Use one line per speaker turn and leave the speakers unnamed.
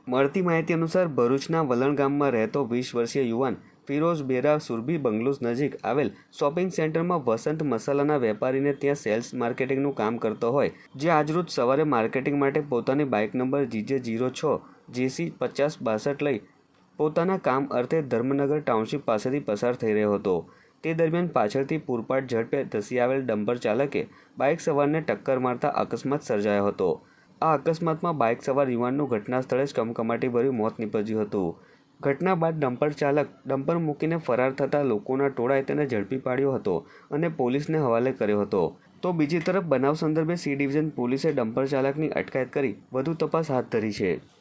મળતી માહિતી અનુસાર ભરૂચના વલણ ગામમાં રહેતો 20 વર્ષીય યુવાન ફિરોઝ બેરા સુરભી બંગલોઝ નજીક આવેલ શોપિંગ સેન્ટરમાં વસંત મસાલાના વેપારીને ત્યાં સેલ્સ માર્કેટિંગનું કામ કરતો હોય, જે આજરોજ સવારે માર્કેટિંગ માટે પોતાની બાઇક નંબર GJ06 JC 5062 લઈ પોતાના કામ અર્થે ધર્મનગર ટાઉનશીપ પાસેથી પસાર થઈ રહ્યો હતો. તે દરમિયાન પાછળથી પૂરપાટ ઝડપે ધસી આવેલ ડમ્પર ચાલકે બાઇક સવારને ટક્કર મારતા અકસ્માત સર્જાયો હતો. આ અકસ્માતમાં બાઇક સવાર યુવાનનું ઘટના સ્થળે જ કમકમાટીભર્યું મોત નીપજ્યું હતું. ઘટના બાદ ડમ્પર ચાલક ડમ્પર મૂકીને ફરાર થતાં લોકોના ટોળાએ તેને ઝડપી પાડ્યો હતો અને પોલીસને હવાલે કર્યો હતો. તો બીજી તરફ બનાવ સંદર્ભે C ડિવિઝન પોલીસે ડમ્પર ચાલકની અટકાયત કરી વધુ તપાસ હાથ ધરી છે.